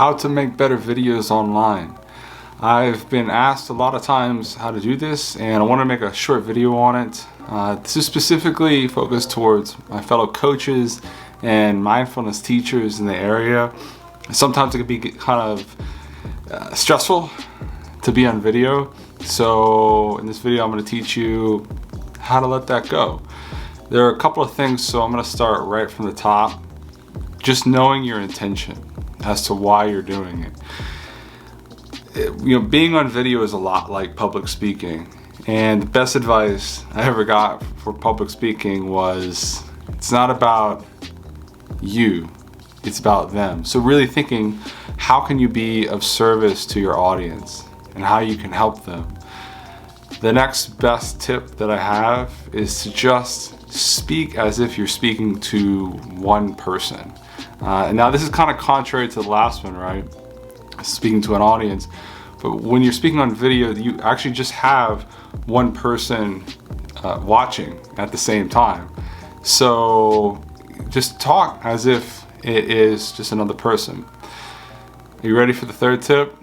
How to make better videos online. I've been asked a lot of times how to do this, and I want to make a short video on it. This is specifically focused towards my fellow coaches and mindfulness teachers in the area. Sometimes it can be kind of stressful to be on video, so in this video I'm going to teach you how to let that go. There are a couple of things, so I'm going to start right from the top. Just knowing your intention as to why you're doing it. Being on video is a lot like public speaking, and the best advice I ever got for public speaking was, it's not about you, it's about them. So really thinking, how can you be of service to your audience and how you can help them. The next best tip that I have is to just speak as if you're speaking to one person. And now this is kind of contrary to the last one, right? Speaking to an audience. But when you're speaking on video, you actually just have one person watching at the same time. So just talk as if it is just another person. Are you ready for the third tip?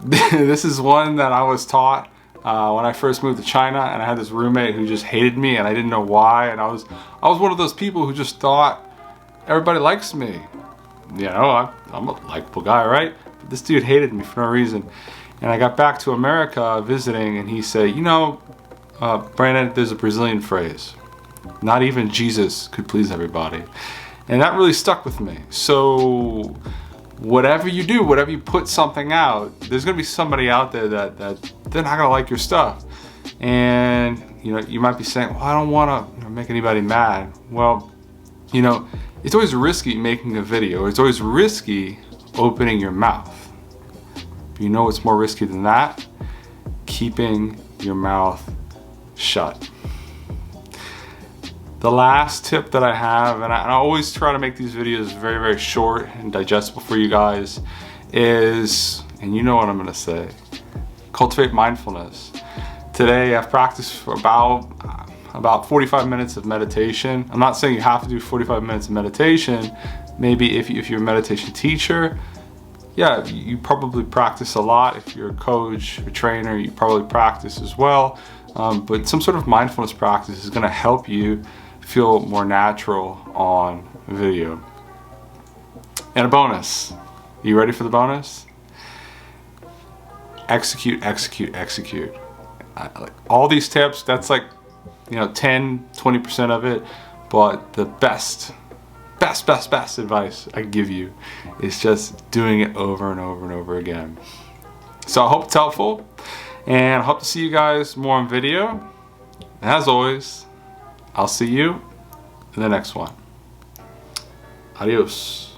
This is one that I was taught when I first moved to China, and I had this roommate who just hated me, and I didn't know why. And I was one of those people who just thought everybody likes me. I'm a likable guy, right? But this dude hated me for no reason. And I got back to America visiting, and he said, Brandon, there's a Brazilian phrase, not even Jesus could please everybody. And that really stuck with me. So whatever you do, whatever you put something out, there's gonna be somebody out there that they're not gonna like your stuff. And you might be saying, well, I don't wanna make anybody mad. Well, it's always risky making a video. It's always risky opening your mouth. But you know what's more risky than that? Keeping your mouth shut. The last tip that I have, and I always try to make these videos very, very short and digestible for you guys, is, and you know what I'm gonna say, cultivate mindfulness. Today I've practiced for about 45 minutes of meditation. I'm not saying you have to do 45 minutes of meditation. Maybe if you're a meditation teacher, yeah, you probably practice a lot. If you're a coach or trainer, you probably practice as well. But some sort of mindfulness practice is gonna help you feel more natural on video. And a bonus. Are you ready for the bonus? Execute, execute, execute. All these tips, that's like 10-20% of it, but the best advice I can give you is just doing it over and over and over again. So I hope it's helpful, and I hope to see you guys more on video. And as always, I'll see you in the next one. Adios.